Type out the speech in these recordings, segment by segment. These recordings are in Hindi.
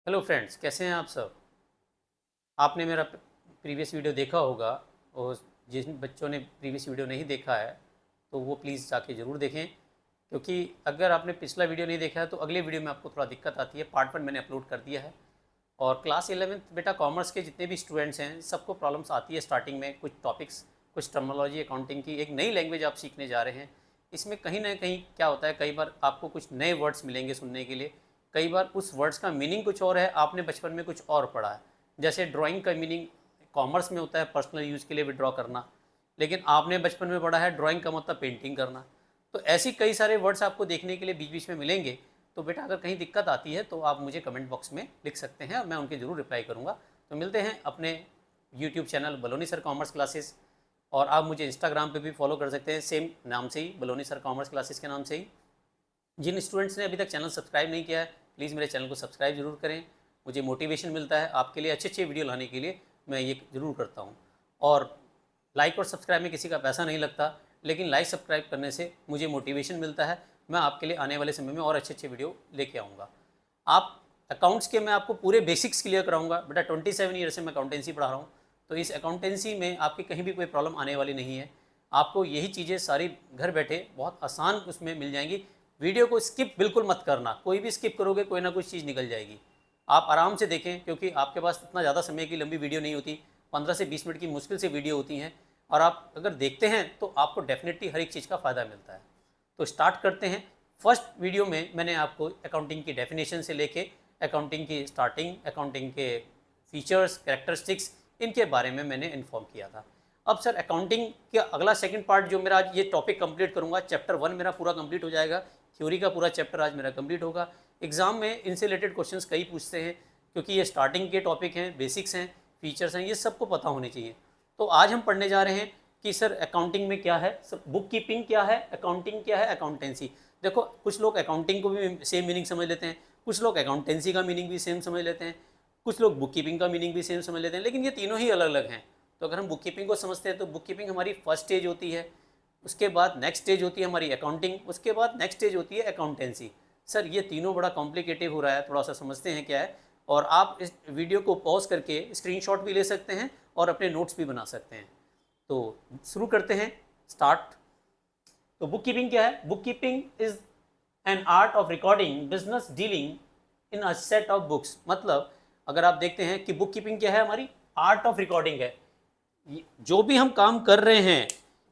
हेलो फ्रेंड्स, कैसे हैं आप सब। आपने मेरा प्रीवियस वीडियो देखा होगा और जिन बच्चों ने प्रीवियस वीडियो नहीं देखा है तो वो प्लीज़ जाके ज़रूर देखें, क्योंकि अगर आपने पिछला वीडियो नहीं देखा है तो अगले वीडियो में आपको थोड़ा दिक्कत आती है। पार्ट 1 मैंने अपलोड कर दिया है और क्लास 11th बेटा कॉमर्स के जितने भी स्टूडेंट्स हैं सबको प्रॉब्लम्स आती है स्टार्टिंग में। कुछ टॉपिक्स, कुछ टर्मिनोलॉजी अकाउंटिंग की एक नई लैंग्वेज आप सीखने जा रहे हैं। इसमें कहीं ना कहीं क्या होता है, कई बार आपको कुछ नए वर्ड्स मिलेंगे सुनने के लिए। कई बार उस वर्ड्स का मीनिंग कुछ और है, आपने बचपन में कुछ और पढ़ा है। जैसे ड्राइंग का मीनिंग कॉमर्स में होता है पर्सनल यूज़ के लिए विड्रॉ करना, लेकिन आपने बचपन में पढ़ा है ड्राइंग का मतलब पेंटिंग करना। तो ऐसी कई सारे वर्ड्स आपको देखने के लिए बीच बीच में मिलेंगे। तो बेटा अगर कहीं दिक्कत आती है तो आप मुझे कमेंट बॉक्स में लिख सकते हैं और मैं उनके ज़रूर रिप्लाई करूँगा। तो मिलते हैं अपने YouTube channel बलोनी sir commerce classes, और आप मुझे इंस्टाग्राम पे भी फॉलो कर सकते हैं सेम नाम से ही, बलोनी सर कॉमर्स क्लासेस के नाम से ही। जिन स्टूडेंट्स ने अभी तक चैनल सब्सक्राइब नहीं किया है प्लीज़ मेरे चैनल को सब्सक्राइब जरूर करें। मुझे मोटिवेशन मिलता है आपके लिए अच्छे अच्छे वीडियो लाने के लिए, मैं ये ज़रूर करता हूँ। और लाइक और सब्सक्राइब में किसी का पैसा नहीं लगता, लेकिन लाइक सब्सक्राइब करने से मुझे मोटिवेशन मिलता है। मैं आपके लिए आने वाले समय में और अच्छे अच्छे वीडियो लेके आऊँगा। आप अकाउंट्स के मैं आपको पूरे बेसिक्स क्लियर कराऊंगा। बेटा 27 ईयर से मैं अकाउंटेंसी पढ़ा रहा हूँ, तो इस अकाउंटेंसी में आपकी कहीं भी कोई प्रॉब्लम आने वाली नहीं है। आपको यही चीज़ें सारी घर बैठे बहुत आसान उसमें मिल जाएंगी। वीडियो को स्किप बिल्कुल मत करना, कोई भी स्किप करोगे कोई ना कुछ चीज़ निकल जाएगी। आप आराम से देखें, क्योंकि आपके पास इतना ज़्यादा समय की लंबी वीडियो नहीं होती, 15 से 20 मिनट की मुश्किल से वीडियो होती हैं। और आप अगर देखते हैं तो आपको डेफिनेटली हर एक चीज़ का फ़ायदा मिलता है। तो स्टार्ट करते हैं। फर्स्ट वीडियो में मैंने आपको अकाउंटिंग की डेफिनेशन से लेके अकाउंटिंग की स्टार्टिंग, अकाउंटिंग के फीचर्स, कैरेक्टरिस्टिक्स, इनके बारे में मैंने इन्फॉर्म किया था। अब सर अकाउंटिंग का अगला सेकंड पार्ट जो मेरा आज ये टॉपिक कंप्लीट करूंगा, चैप्टर 1 मेरा पूरा कंप्लीट हो जाएगा। थ्योरी का पूरा चैप्टर आज मेरा कंप्लीट होगा। एग्जाम में इनसे रिलेटेड क्वेश्चंस कई पूछते हैं, क्योंकि ये स्टार्टिंग के टॉपिक हैं, बेसिक्स हैं, फीचर्स हैं, ये सबको पता होने चाहिए। तो आज हम पढ़ने जा रहे हैं कि सर अकाउंटिंग में क्या है, सब बुक कीपिंग क्या है, अकाउंटिंग क्या है, अकाउंटेंसी। देखो कुछ लोग अकाउंटिंग को भी सेम मीनिंग समझ लेते हैं, कुछ लोग अकाउंटेंसी का मीनिंग भी सेम समझ लेते हैं, कुछ लोग बुक कीपिंग का मीनिंग भी सेम समझ लेते हैं, लेकिन ये तीनों ही अलग अलग हैं। तो अगर हम बुक कीपिंग को समझते हैं तो बुक कीपिंग हमारी फर्स्ट स्टेज होती है, उसके बाद नेक्स्ट स्टेज होती है हमारी अकाउंटिंग, उसके बाद नेक्स्ट स्टेज होती है अकाउंटेंसी। सर ये तीनों बड़ा कॉम्प्लिकेटिव हो रहा है, थोड़ा सा समझते हैं क्या है। और आप इस वीडियो को पॉज करके स्क्रीनशॉट भी ले सकते हैं और अपने नोट्स भी बना सकते हैं। तो शुरू करते हैं, स्टार्ट। तो बुक कीपिंग क्या है? Book keeping is an art of recording business dealing in a set of books. मतलब अगर आप देखते हैं कि बुक कीपिंग क्या है, हमारी आर्ट ऑफ रिकॉर्डिंग है। जो भी हम काम कर रहे हैं,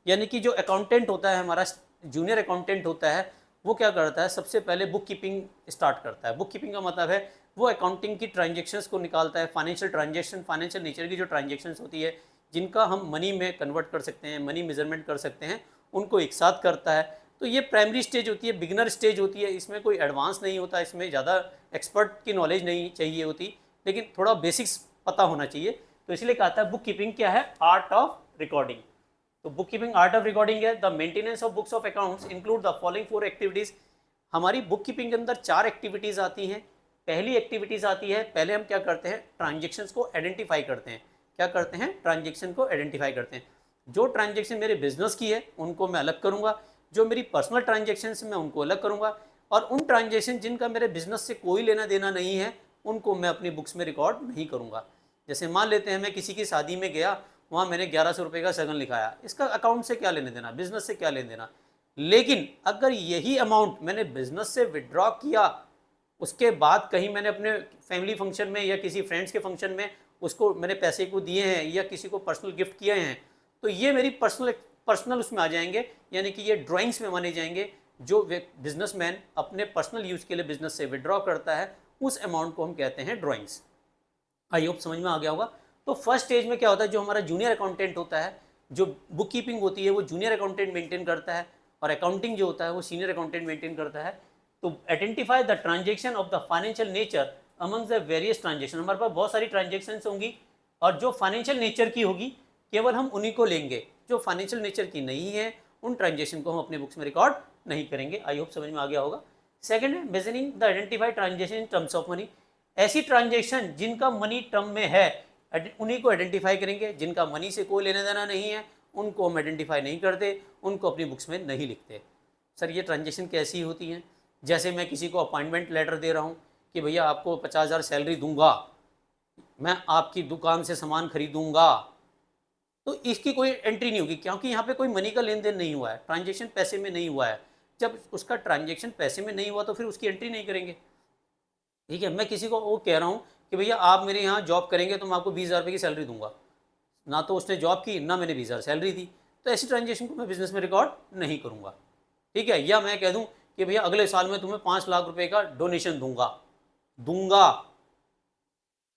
यानी कि जो अकाउंटेंट होता है हमारा, जूनियर अकाउंटेंट होता है, वो क्या करता है, सबसे पहले बुक कीपिंग स्टार्ट करता है। बुक कीपिंग का मतलब है वो अकाउंटिंग की ट्रांजेक्शन्स को निकालता है, फाइनेंशियल ट्रांजेक्शन, फाइनेंशियल नेचर की जो ट्रांजेक्शन्स होती है, जिनका हम मनी में कन्वर्ट कर सकते हैं, मनी मेजरमेंट कर सकते हैं, उनको एक साथ करता है। तो ये प्राइमरी स्टेज होती है, बिगिनर स्टेज होती है। इसमें कोई एडवांस नहीं होता, इसमें ज़्यादा एक्सपर्ट की नॉलेज नहीं चाहिए होती, लेकिन थोड़ा बेसिक्स पता होना चाहिए। तो इसलिए कहता है बुक कीपिंग क्या है, आर्ट ऑफ रिकॉर्डिंग। तो book keeping art of recording है। The maintenance of books of accounts include the following 4 activities. हमारी बुक कीपिंग के अंदर 4 एक्टिविटीज आती हैं। पहली एक्टिविटीज आती है, पहले हम क्या करते हैं, ट्रांजेक्शन्स को आइडेंटिफाई करते हैं। क्या करते हैं, ट्रांजेक्शन को आइडेंटिफाई करते हैं। जो ट्रांजेक्शन मेरे बिजनेस की है उनको मैं अलग करूंगा, जो मेरी पर्सनल ट्रांजेक्शन मैं उनको अलग करूंगा, और उन ट्रांजेक्शन जिनका मेरे बिजनेस से कोई लेना देना नहीं है उनको मैं अपनी बुक्स में रिकॉर्ड नहीं करूंगा। जैसे मान लेते हैं मैं किसी की शादी में गया, वहाँ मैंने 1100 रुपये का शगन लिखाया, इसका अकाउंट से क्या लेने देना, बिजनेस से क्या लेने देना। लेकिन अगर यही अमाउंट मैंने बिजनेस से विड्रॉ किया, उसके बाद कहीं मैंने अपने फैमिली फंक्शन में या किसी फ्रेंड्स के फंक्शन में उसको मैंने पैसे को दिए हैं या किसी को पर्सनल गिफ्ट किए हैं, तो ये मेरी पर्सनल उसमें आ जाएंगे, यानी कि ये ड्राइंग्स में माने जाएंगे। जो बिजनेसमैन अपने पर्सनल यूज के लिए बिजनेस से विड्रॉ करता है उस अमाउंट को हम कहते हैं ड्राइंग्स। आई होप समझ में आ गया होगा। तो फर्स्ट स्टेज में क्या होता है, जो हमारा जूनियर अकाउंटेंट होता है, जो बुक कीपिंग होती है वो जूनियर अकाउंटेंट मेंटेन करता है, और अकाउंटिंग जो होता है वो सीनियर अकाउंटेंट मेंटेन करता है। तो identify the transaction of the financial nature among the various transaction. हमारे पास बहुत सारी ट्रांजेक्शन होंगी, और जो फाइनेंशियल नेचर की होगी केवल हम उन्हीं को लेंगे, जो फाइनेंशियल नेचर की नहीं है उन ट्रांजेक्शन को हम अपने बुक्स में रिकॉर्ड नहीं करेंगे। आई होप समझ में आ गया होगा। सेकंड है measuring the identified transaction in terms of money. ऐसी ट्रांजेक्शन जिनका मनी टर्म में है उन्हीं को आइडेंटिफाई करेंगे, जिनका मनी से कोई लेना देना नहीं है उनको हम आइडेंटिफाई नहीं करते, उनको अपनी बुक्स में नहीं लिखते। सर ये ट्रांजेक्शन कैसी होती हैं? जैसे मैं किसी को अपॉइंटमेंट लेटर दे रहा हूँ, कि भैया आपको 50,000 सैलरी दूंगा, मैं आपकी दुकान से सामान खरीदूंगा, तो इसकी कोई एंट्री नहीं होगी, क्योंकि यहाँ पे कोई मनी का लेन देन नहीं हुआ है, ट्रांजेक्शन पैसे में नहीं हुआ है। जब उसका ट्रांजेक्शन पैसे में नहीं हुआ तो फिर उसकी एंट्री नहीं करेंगे। ठीक है, मैं किसी को वो कह रहा हूँ कि भैया आप मेरे यहाँ जॉब करेंगे तो मैं आपको 20,000 रुपये की सैलरी दूंगा, ना तो उसने जॉब की ना मैंने 20,000 सैलरी दी, तो ऐसी ट्रांजेक्शन को मैं बिजनेस में रिकॉर्ड नहीं करूँगा। ठीक है, या मैं कह दूँ कि भैया अगले साल में तुम्हें 5 लाख रुपए का डोनेशन दूंगा,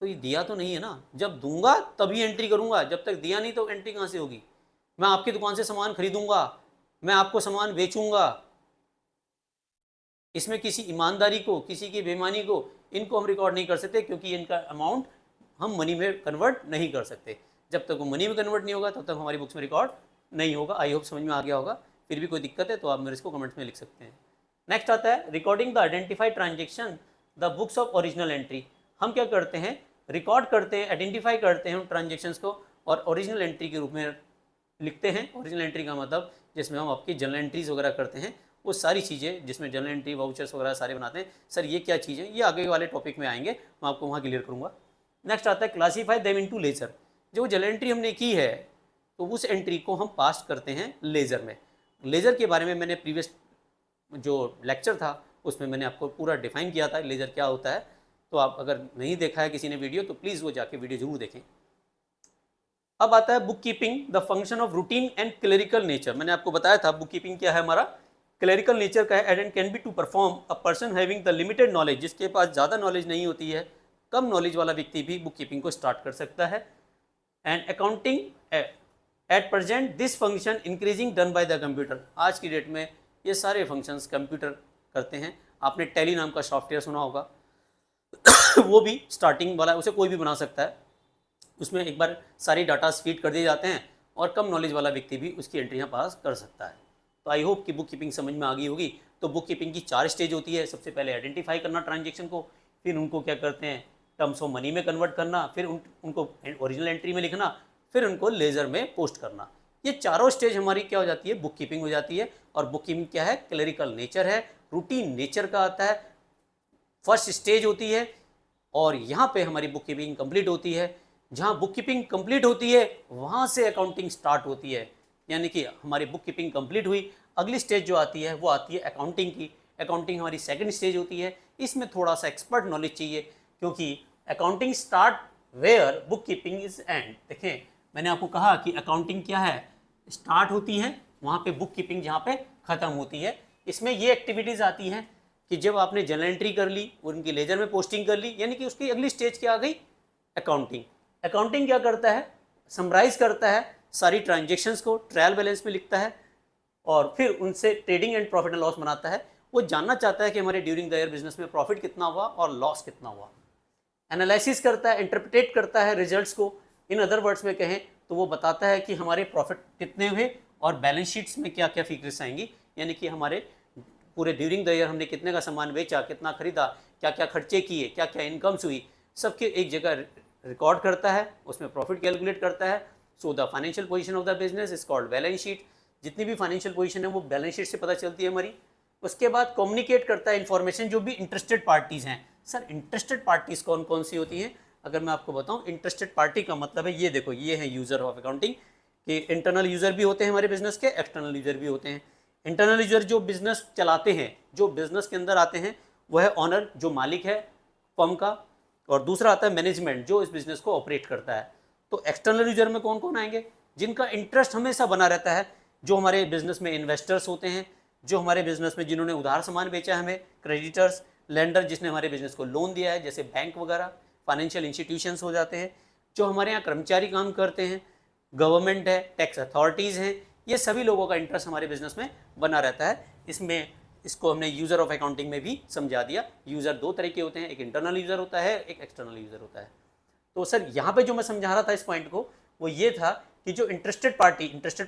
तो ये दिया तो नहीं है ना, जब दूंगा तभी एंट्री करूंगा, जब तक दिया नहीं तो एंट्री कहाँ से होगी। मैं आपकी दुकान से सामान खरीदूंगा, मैं आपको सामान बेचूंगा, इसमें किसी ईमानदारी को, किसी की बेईमानी को, इनको हम रिकॉर्ड नहीं कर सकते, क्योंकि इनका अमाउंट हम मनी में कन्वर्ट नहीं कर सकते। जब तक वो मनी में कन्वर्ट नहीं होगा तब तक हमारी बुक्स में रिकॉर्ड नहीं होगा। आई होप समझ में आ गया होगा। फिर भी कोई दिक्कत है तो आप मेरे इसको कमेंट्स में लिख सकते हैं। नेक्स्ट आता है recording the identified transaction the books of original entry. हम क्या करते हैं, रिकॉर्ड करते हैं, आइडेंटिफाई करते हैं उन ट्रांजेक्शंस को और ओरिजिनल एंट्री के रूप में लिखते हैं। ओरिजिनल एंट्री का मतलब जिसमें हम आपकी जर्नल एंट्रीज वगैरह करते हैं, वो सारी चीज़ें जिसमें जर्नल एंट्री वाउचर्स वगैरह सारे बनाते हैं। सर ये क्या चीज़ है, ये आगे वाले टॉपिक में आएंगे, मैं आपको वहाँ क्लियर करूँगा। नेक्स्ट आता है क्लासीफाई देम इनटू लेजर। जो जर्नल एंट्री हमने की है तो उस एंट्री को हम पास करते हैं लेजर में। लेजर के बारे में मैंने प्रीवियस जो लेक्चर था उसमें मैंने आपको पूरा डिफाइन किया था लेजर क्या होता है, तो आप अगर नहीं देखा है किसी ने वीडियो तो प्लीज़ वो जाके वीडियो जरूर देखें। अब आता है book keeping the function of routine and clerical nature. मैंने आपको बताया था बुक कीपिंग क्या है, हमारा क्लेरिकल नेचर का है and can be to perform a person having the limited knowledge. जिसके पास ज़्यादा नॉलेज नहीं होती है, कम नॉलेज वाला व्यक्ति भी बुक कीपिंग को स्टार्ट कर सकता है। And accounting at present this function increasing done by the computer. आज की डेट में ये सारे फंक्शंस कंप्यूटर करते हैं। आपने टैली नाम का सॉफ्टवेयर सुना होगा वो भी स्टार्टिंग वाला, उसे कोई भी बना सकता है। उसमें एक बार सारी डाटा फीड कर दिए जाते हैं और कम नॉलेज वाला व्यक्ति भी उसकी एंट्रियाँ पास कर सकता है। तो आई होप कि बुक कीपिंग समझ में आ गई होगी। तो बुक कीपिंग की 4 स्टेज होती है। सबसे पहले आइडेंटिफाई करना ट्रांजेक्शन को, फिर उनको क्या करते हैं टर्म्स ऑफ मनी में कन्वर्ट करना, फिर उनको ओरिजिनल एंट्री में लिखना, फिर उनको लेजर में पोस्ट करना। ये चारों स्टेज हमारी क्या हो जाती है, बुक कीपिंग हो जाती है। और बुक कीपिंग क्या है, क्लेरिकल नेचर है, रूटीन नेचर का आता है, फर्स्ट स्टेज होती है। और यहाँ पे हमारी बुक कीपिंग कंप्लीट होती है। जहाँ बुक कीपिंग कंप्लीट होती है वहाँ से अकाउंटिंग स्टार्ट होती है। यानी कि हमारी बुक कीपिंग कंप्लीट हुई, अगली स्टेज जो आती है वो आती है अकाउंटिंग की। अकाउंटिंग हमारी सेकंड स्टेज होती है। इसमें थोड़ा सा एक्सपर्ट नॉलेज चाहिए, क्योंकि accounting start where bookkeeping is end. देखें मैंने आपको कहा कि अकाउंटिंग क्या है, स्टार्ट होती है वहाँ पे बुक कीपिंग जहाँ पे ख़त्म होती है। इसमें ये एक्टिविटीज़ आती हैं कि जब आपने जर्नल एंट्री कर ली, उनकी लेजर में पोस्टिंग कर ली, यानी कि उसकी अगली स्टेज क्या आ गई, अकाउंटिंग। अकाउंटिंग क्या करता है, समराइज करता है सारी ट्रांजेक्शन्स को, ट्रायल बैलेंस में लिखता है और फिर उनसे trading and profit and loss बनाता है। वो जानना चाहता है कि हमारे ड्यूरिंग द ईयर बिजनेस में प्रॉफिट कितना हुआ और लॉस कितना हुआ। एनालिसिस करता है, इंटरप्रिटेट करता है रिजल्ट्स को। इन अदर वर्ड्स में कहें तो वो बताता है कि हमारे प्रॉफिट कितने हुए और बैलेंस शीट्स में क्या क्या फिगर्स आएंगी, यानी कि हमारे पूरे ड्यूरिंग द ईयर हमने कितने का सामान बेचा, कितना खरीदा, क्या क्या खर्चे किए, क्या क्या इनकम्स हुई, सबके एक जगह रिकॉर्ड करता है, उसमें प्रॉफिट कैलकुलेट करता है। So the financial position of the business is called balance sheet. जितनी भी फाइनेंशियल पोजीशन है वो बैलेंस शीट से पता चलती है हमारी। उसके बाद कम्युनिकेट करता है इन्फॉर्मेशन जो भी इंटरेस्टेड पार्टीज़ हैं। सर इंटरेस्टेड पार्टीज़ कौन कौन सी होती हैं, अगर मैं आपको बताऊं, इंटरेस्टेड पार्टी का मतलब है ये देखो, ये है यूज़र ऑफ अकाउंटिंग कि इंटरनल यूज़र भी होते हैं हमारे बिजनेस के, एक्सटर्नल यूज़र भी होते हैं। इंटरनल यूज़र जो बिजनेस चलाते हैं, जो बिजनेस के अंदर आते हैं, वह है ऑनर जो मालिक है फर्म का, और दूसरा आता है मैनेजमेंट जो इस बिजनेस को ऑपरेट करता है। तो एक्सटर्नल यूज़र में कौन कौन आएंगे, जिनका इंटरेस्ट हमेशा बना रहता है, जो हमारे बिजनेस में इन्वेस्टर्स होते हैं, जो हमारे बिजनेस में जिन्होंने उधार सामान बेचा है हमें, क्रेडिटर्स, लेंडर जिसने हमारे बिजनेस को लोन दिया है जैसे बैंक वगैरह, फाइनेंशियल इंस्टीट्यूशंस हो जाते हैं, जो हमारे यहाँ कर्मचारी काम करते हैं, गवर्नमेंट है, टैक्स अथॉरिटीज़ हैं, ये सभी लोगों का इंटरेस्ट हमारे बिजनेस में बना रहता है। इसमें इसको हमने यूज़र ऑफ अकाउंटिंग में भी समझा दिया। यूज़र 2 तरह के होते हैं, एक इंटरनल यूज़र होता है, एक एक्सटर्नल यूज़र होता है। तो सर यहाँ पे जो मैं समझा रहा था इस पॉइंट को, वो ये था कि जो इंटरेस्टेड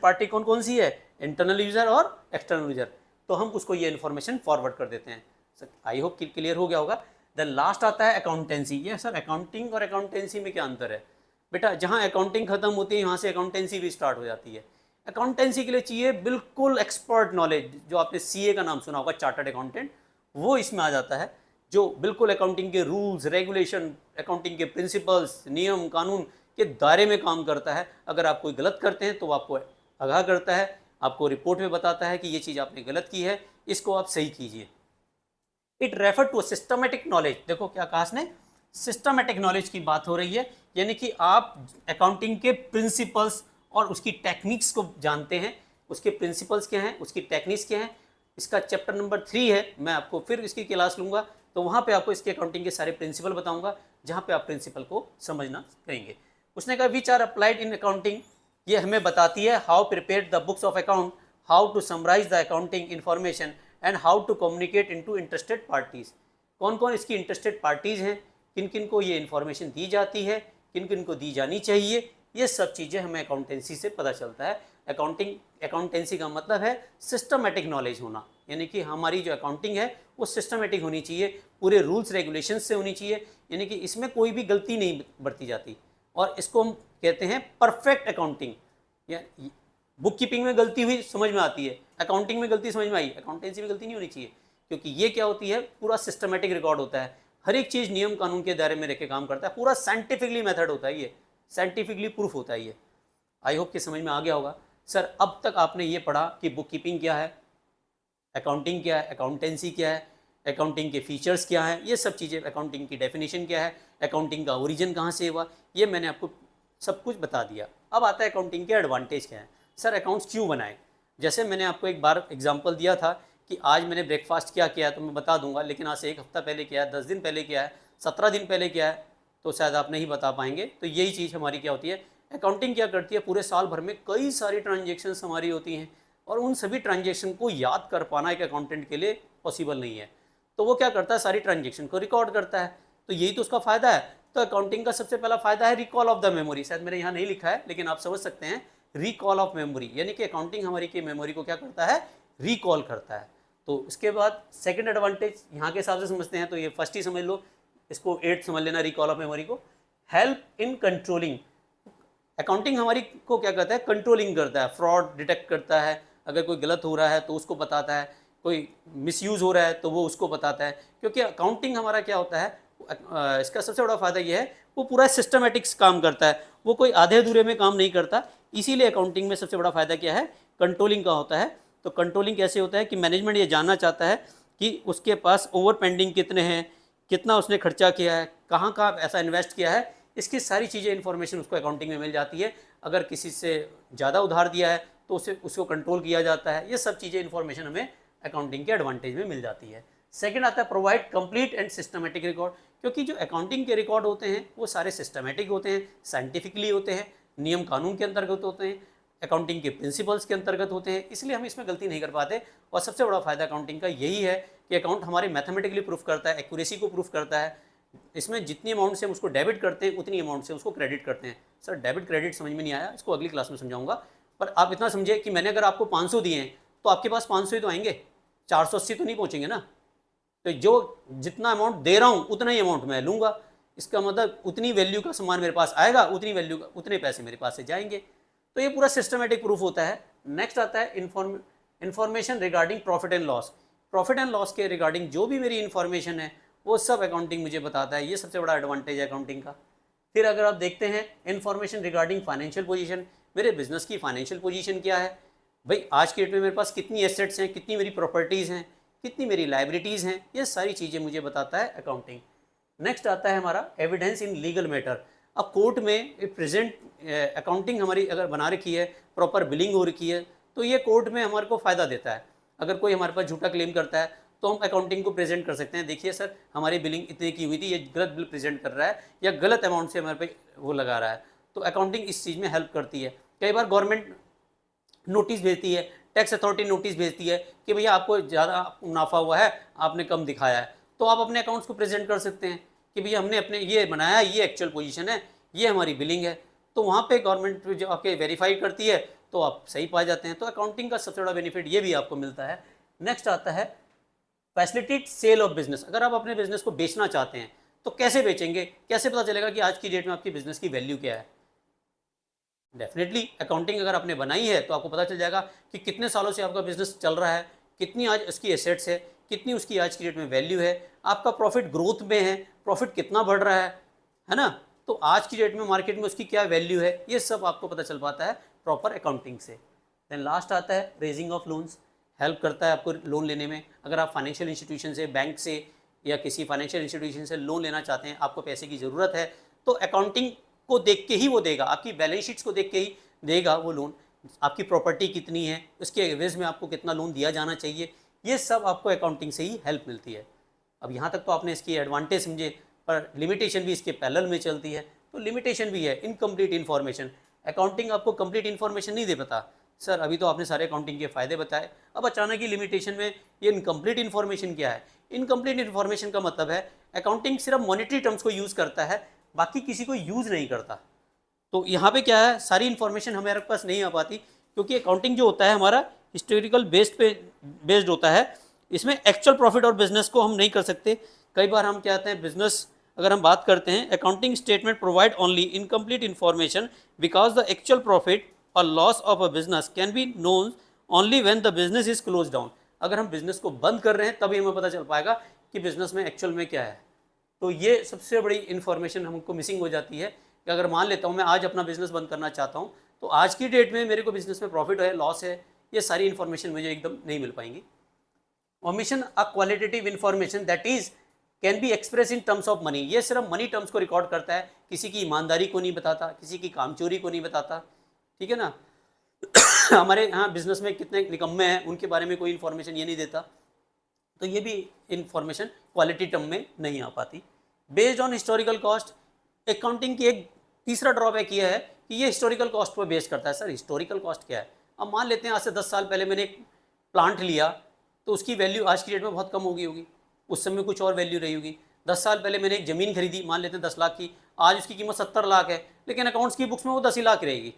पार्टी कौन कौन सी है, इंटरनल यूज़र और एक्सटर्नल यूज़र, तो हम उसको ये इन्फॉर्मेशन फॉरवर्ड कर देते हैं। सर आई होप क्लियर हो गया होगा। द लास्ट आता है अकाउंटेंसी। ये सर अकाउंटिंग और अकाउंटेंसी में क्या अंतर है बेटा, जहाँ अकाउंटिंग खत्म होती है यहाँ से अकाउंटेंसी भी स्टार्ट हो जाती है। अकाउंटेंसी के लिए चाहिए बिल्कुल एक्सपर्ट नॉलेज, जो आपने सीए का नाम सुना होगा, चार्टर्ड अकाउंटेंट, वो इसमें आ जाता है। जो बिल्कुल अकाउंटिंग के रूल्स रेगुलेशन, अकाउंटिंग के प्रिंसिपल्स, नियम कानून के दायरे में काम करता है। अगर आप कोई गलत करते हैं तो वो आपको आगाह करता है, आपको रिपोर्ट में बताता है कि ये चीज़ आपने गलत की है, इसको आप सही कीजिए। It refer to systematic knowledge. देखो क्या कहा इसने, सिस्टमेटिक नॉलेज की बात हो रही है, यानी कि आप अकाउंटिंग के प्रिंसिपल्स और उसकी टेक्निक्स को जानते हैं। उसके प्रिंसिपल्स क्या हैं, उसकी टेक्निक्स क्या हैं। इसका चैप्टर नंबर 3 है, मैं आपको फिर इसकी क्लास लूँगा, तो वहाँ पे आपको इसके अकाउंटिंग के सारे प्रिंसिपल बताऊँगा, जहाँ पे आप प्रिंसिपल को समझना करेंगे। उसने कहा which are applied in accounting, ये हमें बताती है how prepare the books of account, how to summarise the accounting information and how to communicate into interested parties. कौन कौन इसकी इंटरेस्टेड पार्टीज हैं, किन किन को ये इन्फॉर्मेशन दी जाती है, किन किन को दी जानी चाहिए, ये सब चीज़ें हमें अकाउंटेंसी से पता चलता है। अकाउंटेंसी का मतलब है सिस्टमेटिक नॉलेज होना, यानी कि हमारी जो अकाउंटिंग है वो सिस्टमेटिक होनी चाहिए, पूरे रूल्स रेगुलेशंस से होनी चाहिए, यानी कि इसमें कोई भी गलती नहीं बरती जाती। और इसको हम कहते हैं परफेक्ट अकाउंटिंग। या बुक कीपिंग में गलती हुई समझ में आती है, अकाउंटिंग में गलती समझ में आई, अकाउंटेंसी में गलती नहीं होनी चाहिए, क्योंकि ये क्या होती है, पूरा सिस्टमेटिक रिकॉर्ड होता है, हर एक चीज़ नियम कानून के दायरे में रह के काम करता है, पूरा साइंटिफिकली मेथड होता है, ये साइंटिफिकली प्रूफ होता है ये। आई होप कि समझ में आ गया होगा। सर अब तक आपने ये पढ़ा कि बुक कीपिंग क्या है, अकाउंटिंग क्या है, अकाउंटेंसी क्या है, अकाउंटिंग के फीचर्स क्या हैं, ये सब चीज़ें, अकाउंटिंग की डेफिनेशन क्या है, अकाउंटिंग का ओरिजिन कहाँ से हुआ, ये मैंने आपको सब कुछ बता दिया। अब आता है अकाउंटिंग के एडवांटेज क्या है। सर अकाउंट्स क्यों बनाए, जैसे मैंने आपको एक बार एग्जांपल दिया था कि आज मैंने ब्रेकफास्ट क्या किया है तो मैं बता दूंगा, लेकिन आज से 1 हफ्ता पहले किया है, 10 दिन पहले किया है, 17 दिन पहले किया है, तो शायद आप नहीं बता पाएंगे। तो यही चीज़ हमारी क्या होती है, अकाउंटिंग क्या करती है, पूरे साल भर में कई सारी ट्रांजेक्शन्स हमारी होती हैं, और उन सभी ट्रांजेक्शन को याद कर पाना एक अकाउंटेंट के लिए पॉसिबल नहीं है। तो वो क्या करता है, सारी ट्रांजेक्शन को रिकॉर्ड करता है, तो यही तो उसका फ़ायदा है। तो अकाउंटिंग का सबसे पहला फ़ायदा है रिकॉल ऑफ द मेमोरी, शायद मेरे यहाँ नहीं लिखा है लेकिन आप समझ सकते हैं, रिकॉल ऑफ मेमोरी, यानी कि अकाउंटिंग हमारी की मेमोरी को क्या करता है, रिकॉल करता है। तो उसके बाद सेकंड एडवांटेज यहाँ के हिसाब से समझते हैं, तो ये फर्स्ट ही समझ लो, इसको 8 समझ लेना, रिकॉल ऑफ मेमोरी को। हेल्प इन कंट्रोलिंग, अकाउंटिंग हमारी को क्या करता है, कंट्रोलिंग करता है, फ्रॉड डिटेक्ट करता है, अगर कोई गलत हो रहा है तो उसको बताता है, कोई मिसयूज़ हो रहा है तो वो उसको बताता है, क्योंकि अकाउंटिंग हमारा क्या होता है, इसका सबसे बड़ा फ़ायदा ये है वो पूरा सिस्टमेटिक्स काम करता है, वो कोई आधे अधूरे में काम नहीं करता। इसीलिए अकाउंटिंग में सबसे बड़ा फ़ायदा क्या है, कंट्रोलिंग का होता है। तो कंट्रोलिंग कैसे होता है कि मैनेजमेंट ये जानना चाहता है कि उसके पास ओवर पेंडिंग कितने हैं, कितना उसने खर्चा किया है, कहाँ कहाँ ऐसा इन्वेस्ट किया है, इसकी सारी चीज़ें इन्फॉर्मेशन उसको अकाउंटिंग में मिल जाती है। अगर किसी से ज़्यादा उधार दिया है तो उसको कंट्रोल किया जाता है। ये सब चीज़ें इन्फॉर्मेशन हमें अकाउंटिंग के एडवांटेज में मिल जाती है। सेकंड आता है provide complete and systematic record, क्योंकि जो अकाउंटिंग के रिकॉर्ड होते हैं वो सारे सिस्टमेटिक होते हैं, साइंटिफिकली होते हैं, नियम कानून के अंतर्गत होते हैं, अकाउंटिंग के प्रिंसिपल्स के अंतर्गत होते हैं, इसलिए हम इसमें गलती नहीं कर पाते। और सबसे बड़ा फायदा अकाउंटिंग का यही है कि अकाउंट हमारे मैथमेटिकली प्रूफ करता है, एक्यूरेसी को प्रूफ करता है। इसमें जितनी अमाउंट से हम उसको डेबिट करते हैं उतनी अमाउंट से उसको क्रेडिट करते हैं। सर डेबिट क्रेडिट समझ में नहीं आया, इसको अगली क्लास में समझाऊंगा, पर आप इतना समझे कि मैंने अगर आपको 500 दिए हैं तो आपके पास 500 ही तो आएंगे, 480 तो नहीं पहुंचेंगे ना। तो जो जितना अमाउंट दे रहा हूँ उतना ही अमाउंट मैं लूँगा, इसका मतलब उतनी वैल्यू का सामान मेरे पास आएगा, उतनी वैल्यू का उतने पैसे मेरे पास से जाएंगे। तो ये पूरा सिस्टमेटिक प्रूफ होता है। नेक्स्ट आता है information regarding profit and loss. Profit and loss के रिगार्डिंग जो भी मेरी इन्फॉर्मेशन है वो सब अकाउंटिंग मुझे बताता है, ये सबसे बड़ा एडवांटेज है अकाउंटिंग का। फिर अगर आप देखते हैं इन्फॉर्मेशन रिगार्डिंग फाइनेंशियल पोजीशन, मेरे बिजनेस की फाइनेंशियल पोजीशन क्या है, भाई आज के डेट में मेरे पास कितनी एसेट्स हैं, कितनी मेरी प्रॉपर्टीज़ हैं, कितनी मेरी लाइबिलिटीज़ हैं, ये सारी चीज़ें मुझे बताता है अकाउंटिंग। नेक्स्ट आता है हमारा एविडेंस इन लीगल मैटर। अब कोर्ट में प्रेजेंट अकाउंटिंग हमारी अगर बना रखी है, प्रॉपर बिलिंग हो रखी है, तो ये कोर्ट में हमारे को फ़ायदा देता है। अगर कोई हमारे पास झूठा क्लेम करता है तो हम अकाउंटिंग को प्रेजेंट कर सकते हैं, देखिए सर हमारी बिलिंग इतने की हुई थी, ये गलत बिल प्रेजेंट कर रहा है या गलत अमाउंट से हमारे पे वो लगा रहा है। तो अकाउंटिंग इस चीज़ में हेल्प करती है। कई बार गवर्नमेंट नोटिस भेजती है, टैक्स अथॉरिटी नोटिस भेजती है कि भैया आपको ज़्यादा मुनाफा हुआ है, आपने कम दिखाया है, तो आप अपने अकाउंट्स को प्रेजेंट कर सकते हैं कि भैया हमने अपने ये बनाया, ये एक्चुअल पोजीशन है, ये हमारी बिलिंग है। तो वहाँ पे गवर्नमेंट जो आपके वेरीफाई करती है तो आप सही पा जाते हैं। तो अकाउंटिंग का सबसे बड़ा बेनिफिट ये भी आपको मिलता है। नेक्स्ट आता है फैसिलिटेट सेल ऑफ बिजनेस। अगर आप अपने बिजनेस को बेचना चाहते हैं तो कैसे बेचेंगे, कैसे पता चलेगा कि आज की डेट में आपकी बिजनेस की वैल्यू क्या है। डेफिनेटली अकाउंटिंग अगर आपने बनाई है तो आपको पता चल जाएगा कि कितने सालों से आपका बिजनेस चल रहा है, कितनी आज इसकी एसेट्स है, कितनी उसकी आज की डेट में वैल्यू है, आपका प्रॉफिट ग्रोथ में है, प्रॉफिट कितना बढ़ रहा है ना, तो आज की डेट में मार्केट में उसकी क्या वैल्यू है, ये सब आपको पता चल पाता है प्रॉपर अकाउंटिंग से। देन लास्ट आता है रेजिंग ऑफ लोन्स, हेल्प करता है आपको लोन लेने में। अगर आप फाइनेंशियल इंस्टीट्यूशन से, बैंक से या किसी फाइनेंशियल इंस्टीट्यूशन से लोन लेना चाहते हैं, आपको पैसे की ज़रूरत है, तो अकाउंटिंग को देख के ही वो देगा, आपकी बैलेंस शीट्स को देख के ही देगा वो लोन। आपकी प्रॉपर्टी कितनी है, उसके एवरेज में आपको कितना लोन दिया जाना चाहिए, ये सब आपको अकाउंटिंग से ही हेल्प मिलती है। अब यहाँ तक तो आपने इसकी एडवांटेज समझे, पर लिमिटेशन भी इसके पैरेलल में चलती है। तो लिमिटेशन भी है, इनकम्प्लीट इन्फॉर्मेशन। अकाउंटिंग आपको कंप्लीट इन्फॉर्मेशन नहीं दे पाता। सर अभी तो आपने सारे अकाउंटिंग के फ़ायदे बताए, अब अचानक ही लिमिटेशन में ये इनकम्प्लीट इन्फॉर्मेशन क्या है? इनकम्प्लीट इन्फॉर्मेशन का मतलब है अकाउंटिंग सिर्फ मॉनेटरी टर्म्स को यूज़ करता है, बाकी किसी को यूज़ नहीं करता। तो यहाँ पे क्या है, सारी इन्फॉर्मेशन हमारे पास नहीं आ पाती, क्योंकि अकाउंटिंग जो होता है हमारा हिस्टोरिकल बेस्ड होता है। इसमें एक्चुअल प्रॉफिट और बिजनेस को हम नहीं कर सकते। कई बार हम क्या कहते हैं, बिजनेस अगर हम बात करते हैं, accounting statement provide only incomplete information because the actual profit और loss of a business can be known only when the business is closed down. अगर हम बिजनेस को बंद कर रहे हैं तभी हमें पता चल पाएगा कि बिजनेस में एक्चुअल में क्या है। तो ये सबसे बड़ी इन्फॉर्मेशन हमको मिसिंग हो जाती है कि अगर मान लेता हूँ मैं आज अपना बिजनेस बंद करना चाहता हूँ, तो आज की डेट में मेरे को बिजनेस में प्रॉफिट है, लॉस है, ये सारी इन्फॉर्मेशन मुझे एकदम नहीं मिल पाएंगी। Omission a qualitative information that is can be express in terms of money. ये सिर्फ मनी टर्म्स को रिकॉर्ड करता है, किसी की ईमानदारी को नहीं बताता, किसी की कामचोरी को नहीं बताता, ठीक है ना। हमारे यहाँ बिजनेस में कितने निकम्मे हैं उनके बारे में कोई इन्फॉर्मेशन ये नहीं देता, तो ये भी इन्फॉर्मेशन क्वालिटी टर्म में नहीं आ पाती। Based on historical cost, accounting की एक तीसरा ड्रॉबैक ये है कि ये हिस्टोरिकल कॉस्ट पर बेस करता है। सर हिस्टोरिकल कॉस्ट क्या है? अब मान लेते हैं आज से 10 साल पहले मैंने एक प्लांट लिया, तो उसकी वैल्यू आज की डेट में बहुत कम हो गई होगी, उस समय कुछ और वैल्यू रही होगी। 10 साल पहले मैंने एक ज़मीन खरीदी, मान लेते हैं 10 लाख की, आज उसकी कीमत 70 लाख है, लेकिन अकाउंट्स की बुक्स में वो 10 ही लाख रहेगी।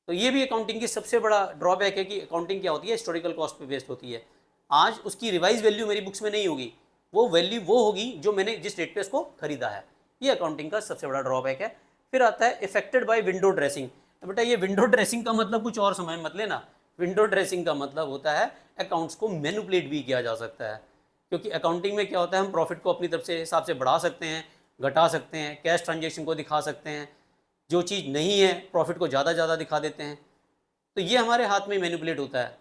तो ये भी अकाउंटिंग की सबसे बड़ा ड्रॉबैक है कि अकाउंटिंग क्या होती है, हिस्टोरिकल कॉस्ट पे बेस्ड होती है। आज उसकी रिवाइज वैल्यू मेरी बुक्स में नहीं होगी, वो वैल्यू वो होगी जो मैंने जिस रेट पे उसको खरीदा है। ये अकाउंटिंग का सबसे बड़ा ड्रॉबैक है। फिर आता है इफेक्टेड बाय विंडो ड्रेसिंग। बेटा ये विंडो ड्रेसिंग का मतलब कुछ और समझ मत लेना। विंडो ड्रेसिंग का मतलब होता है अकाउंट्स को मैनिपुलेट भी किया जा सकता है, क्योंकि अकाउंटिंग में क्या होता है, हम प्रॉफिट को अपनी तरफ से हिसाब से बढ़ा सकते हैं, घटा सकते हैं, कैश ट्रांजेक्शन को दिखा सकते हैं, जो चीज़ नहीं है प्रॉफिट को ज़्यादा दिखा देते हैं। तो ये हमारे हाथ में मैनिपुलेट होता है।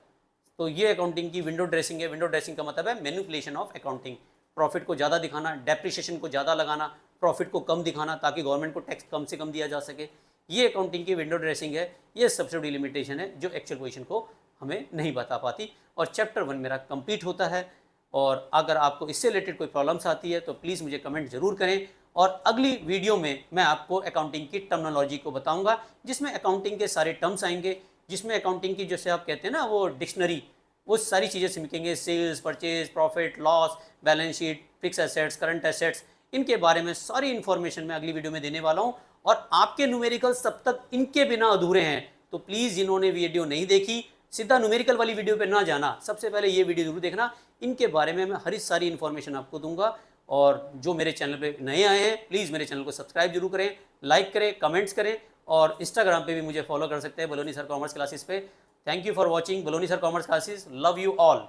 तो ये अकाउंटिंग की विंडो ड्रेसिंग है। विंडो ड्रेसिंग का मतलब है मैनिपुलेशन ऑफ अकाउंटिंग, प्रॉफिट को ज़्यादा दिखाना, डेप्रिसिएशन को ज़्यादा लगाना, प्रॉफिट को कम दिखाना ताकि गवर्नमेंट को टैक्स कम से कम दिया जा सके। ये अकाउंटिंग की विंडो ड्रेसिंग है। ये सबसे बड़ी लिमिटेशन है जो एक्चुअल पोजीशन को हमें नहीं बता पाती। और चैप्टर 1 मेरा कंप्लीट होता है। और अगर आपको इससे रिलेटेड कोई प्रॉब्लम्स आती है तो प्लीज़ मुझे कमेंट ज़रूर करें, और अगली वीडियो में मैं आपको अकाउंटिंग की टर्मिनोलॉजी को बताऊंगा, जिसमें अकाउंटिंग के सारे टर्म्स आएंगे, जिसमें अकाउंटिंग की जैसे आप कहते हैं ना वो डिक्शनरी, वो सारी चीज़ें सीखेंगे। Sales, purchase, profit, loss, balance sheet, fix assets, current assets, इनके बारे में सारी इन्फॉर्मेशन मैं अगली वीडियो में देने वाला हूँ। और आपके न्यूमेरिकल्स तब तक इनके बिना अधूरे हैं, तो प्लीज़ जिन्होंने वीडियो नहीं देखी सीधा न्यूमेरिकल वाली वीडियो पे ना जाना, सबसे पहले ये वीडियो जरूर देखना। इनके बारे में मैं हर सारी इन्फॉर्मेशन आपको दूंगा। और जो मेरे चैनल पे नए आए हैं प्लीज़ मेरे चैनल को सब्सक्राइब जरूर करें, लाइक करें, कमेंट्स करें, और इंस्टाग्राम पे भी मुझे फॉलो कर सकते हैं बलोनी सर कॉमर्स क्लासेस पे। Thank you for watching बलोनी sir commerce classes. Love you all.